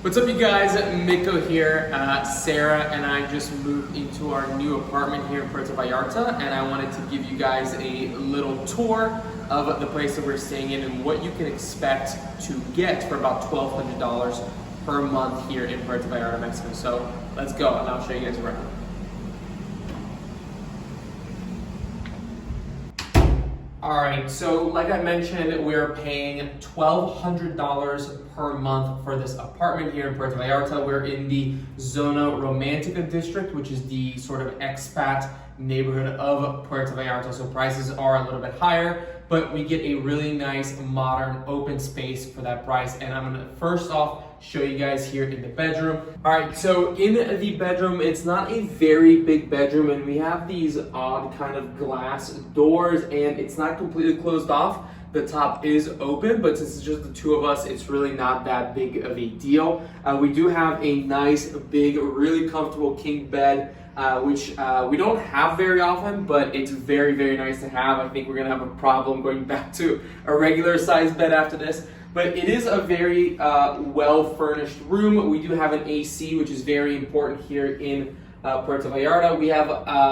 What's up, you guys? Miko here. Sarah and I just moved into our new apartment here in Puerto Vallarta, and I wanted to give you guys a little tour of the place that we're staying in and what you can expect to get for about $1,200 per month here in Puerto Vallarta, Mexico. So let's go, and I'll show you guys around. All right, so like I mentioned, we're paying $1,200 per month for this apartment here in Puerto Vallarta. We're in the Zona Romantica district, which is the sort of expat neighborhood of Puerto Vallarta. So prices are a little bit higher, but we get a really nice modern open space for that price. And I'm gonna first off show you guys here in the bedroom. All right, so in the bedroom, it's not a very big bedroom, and we have these odd kind of glass doors, and it's not completely closed off. The top is open, but since it's just the two of us, it's really not that big of a deal. We do have a nice, big, really comfortable king bed, which we don't have very often, but it's very, very nice to have. I think we're gonna have a problem going back to a regular size bed after this. But it is a very well-furnished room. We do have an AC, which is very important here in Puerto Vallarta. We have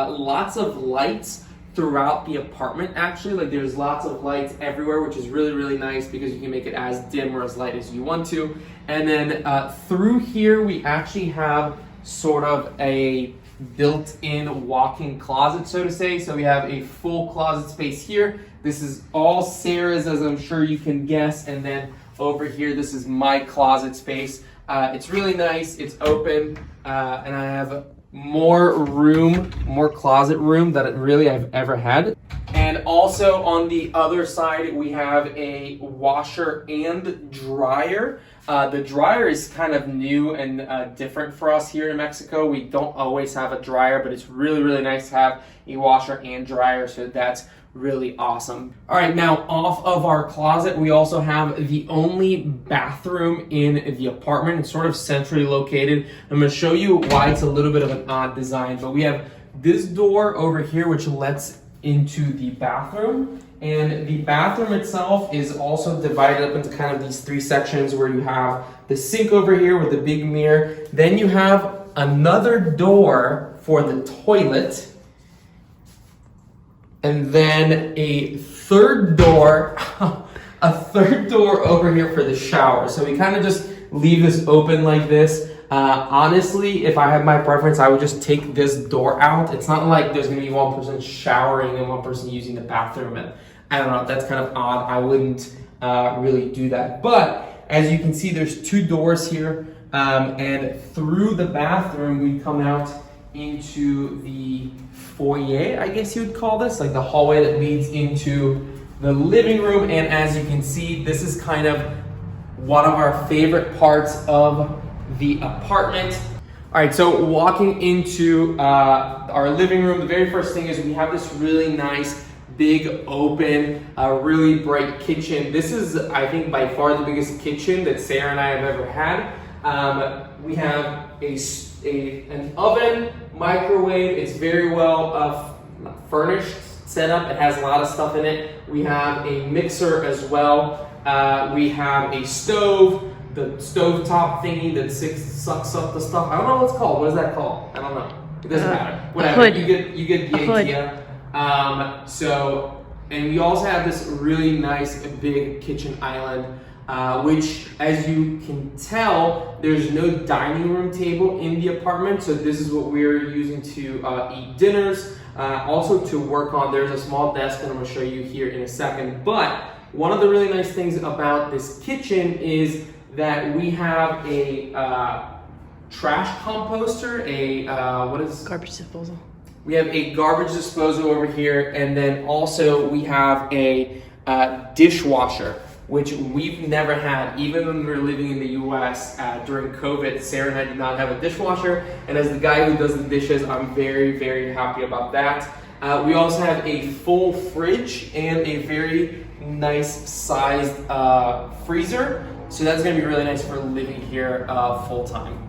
lots of lights throughout the apartment, actually. Like, there's lots of lights everywhere, which is really, really nice because you can make it as dim or as light as you want to. And then through here, we actually have sort of a built-in walk-in closet, so to say. So we have a full closet space here. This is all Sarah's, as I'm sure you can guess. And then over here, this is my closet space. It's really nice, it's open, and I have more closet room than really I've ever had. And also on the other side, we have a washer and dryer. The dryer is kind of new and different for us here in Mexico. We don't always have a dryer, but it's really, really nice to have a washer and dryer, so that's really awesome. All right, now off of our closet, we also have the only bathroom in the apartment. It's sort of centrally located. I'm gonna show you why it's a little bit of an odd design, but we have this door over here which lets into the bathroom, and the bathroom itself is also divided up into kind of these three sections where you have the sink over here with the big mirror. Then you have another door for the toilet, and then a third door over here for the shower. So we kind of just leave this open like this. Honestly, if I had my preference, I would just take this door out. It's not like there's gonna be one person showering and one person using the bathroom, and I don't know, that's kind of odd. I wouldn't really do that. But as you can see, there's two doors here, and through the bathroom, we come out into the foyer, I guess you would call this, like the hallway that leads into the living room. And as you can see, this is kind of one of our favorite parts of the apartment. All right, so walking into our living room, the very first thing is we have this really nice, big, open, really bright kitchen. This is, I think, by far the biggest kitchen that Sarah and I have ever had. We have an oven, microwave. It's very well furnished, set up. It has a lot of stuff in it. We have a mixer as well. We have a stove, the stovetop thingy that sucks up the stuff. I don't know what it's called. What is that called? I don't know. It doesn't matter. Whatever. You get the idea. And we also have this really nice big kitchen island, which, as you can tell, there's no dining room table in the apartment. So this is what we're using to eat dinners. Also to work on, there's a small desk that I'm gonna show you here in a second. But one of the really nice things about this kitchen is that we have a trash composter, garbage disposal. We have a garbage disposal over here, and then also we have a dishwasher, which we've never had. Even when we were living in the US during COVID, Sarah and I did not have a dishwasher, and as the guy who does the dishes, I'm very, very happy about that. We also have a full fridge and a very nice sized freezer, so that's gonna be really nice for living here full time.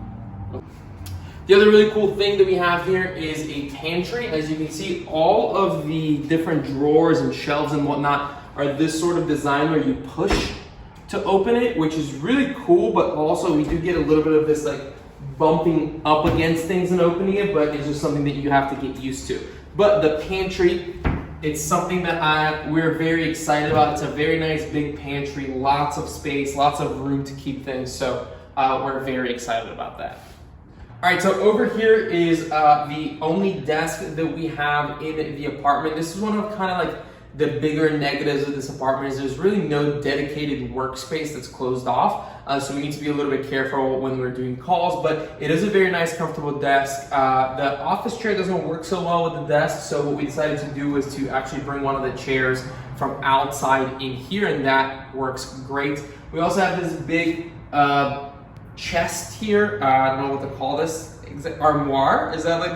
The other really cool thing that we have here is a pantry. As you can see, all of the different drawers and shelves and whatnot are this sort of design where you push to open it, which is really cool, but also we do get a little bit of this like bumping up against things and opening it, but it's just something that you have to get used to. But the pantry, it's something that we're very excited about. It's a very nice big pantry, lots of space, lots of room to keep things. So we're very excited about that. All right, so over here is the only desk that we have in the apartment. This is one of kind of like the bigger negatives of this apartment is there's really no dedicated workspace that's closed off. So we need to be a little bit careful when we're doing calls, but it is a very nice, comfortable desk. The office chair doesn't work so well with the desk, so what we decided to do was to actually bring one of the chairs from outside in here, and that works great. We also have this big chest here. I don't know what to call this. Armoire, is that like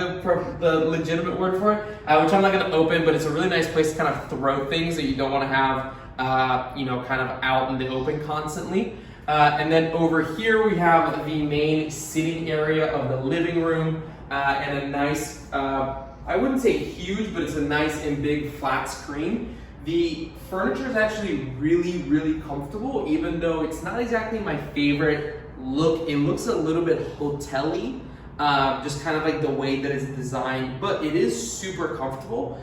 the legitimate word for it? Which I'm not going to open, but it's a really nice place to kind of throw things that you don't want to have, kind of out in the open constantly. And then over here we have the main sitting area of the living room and a nice, I wouldn't say huge, but it's a nice and big flat screen. The furniture is actually really, really comfortable, even though it's not exactly my favorite look. It looks a little bit hotel-y. Just kind of like the way that it's designed, but it is super comfortable.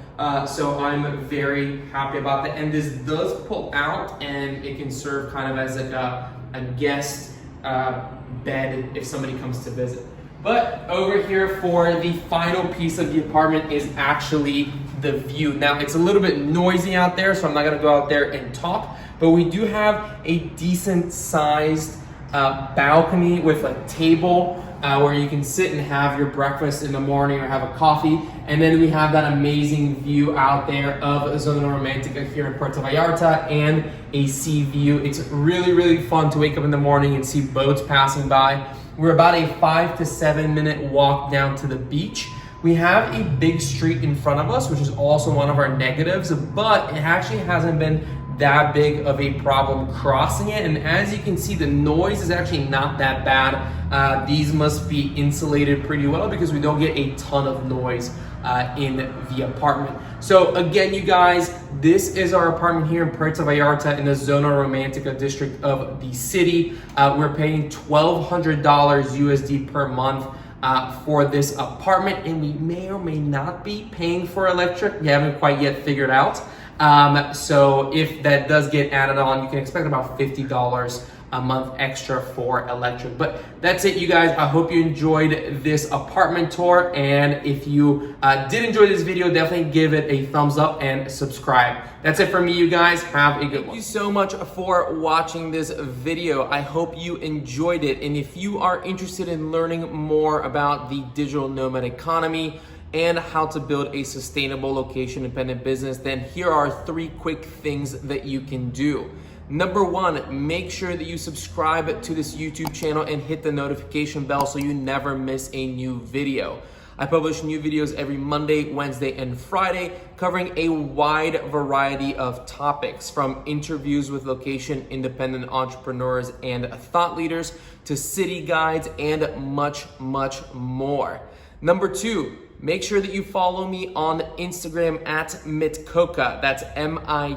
So I'm very happy about that. And this does pull out and it can serve kind of as like a guest bed if somebody comes to visit. But over here for the final piece of the apartment is actually the view. Now it's a little bit noisy out there, so I'm not gonna go out there and talk, but we do have a decent sized balcony with a table where you can sit and have your breakfast in the morning or have a coffee. And then we have that amazing view out there of Zona Romantica here in Puerto Vallarta and a sea view. It's really, really fun to wake up in the morning and see boats passing by. We're about a 5 to 7 minute walk down to the beach. We have a big street in front of us, which is also one of our negatives, but it actually hasn't been that big of a problem crossing it. And as you can see, the noise is actually not that bad. These must be insulated pretty well because we don't get a ton of noise in the apartment. So again, you guys, this is our apartment here in Puerto Vallarta in the Zona Romantica district of the city. We're paying $1,200 USD per month for this apartment, and we may or may not be paying for electric. We haven't quite yet figured out. So if that does get added on, you can expect about $50 a month extra for electric. But that's it, you guys. I hope you enjoyed this apartment tour. And if you did enjoy this video, definitely give it a thumbs up and subscribe. That's it for me, you guys. Have a good one. Thank you so much for watching this video. I hope you enjoyed it. And if you are interested in learning more about the digital nomad economy and how to build a sustainable location-independent business, then here are 3 quick things that you can do. Number 1, make sure that you subscribe to this YouTube channel and hit the notification bell so you never miss a new video. I publish new videos every Monday, Wednesday, and Friday, covering a wide variety of topics, from interviews with location-independent entrepreneurs and thought leaders to city guides and much, much more. Number 2, make sure that you follow me on Instagram at Mitkoka. That's MITKOKA.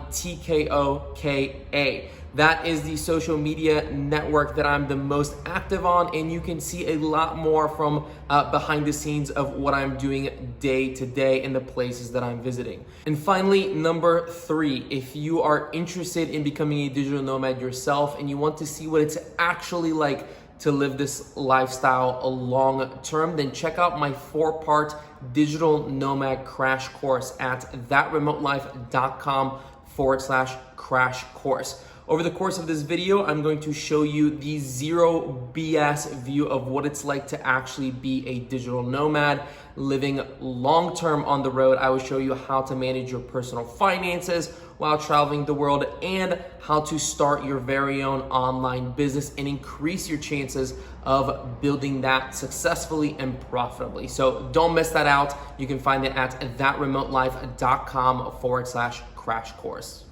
That is the social media network that I'm the most active on, and you can see a lot more from behind the scenes of what I'm doing day to day in the places that I'm visiting. And finally, number 3, if you are interested in becoming a digital nomad yourself and you want to see what it's actually like to live this lifestyle long term, then check out my 4-part digital nomad crash course at thatremotelife.com/crash course. Over the course of this video, I'm going to show you the zero BS view of what it's like to actually be a digital nomad living long-term on the road. I will show you how to manage your personal finances while traveling the world and how to start your very own online business and increase your chances of building that successfully and profitably. So don't miss that out. You can find it at thatremotelife.com/crash course.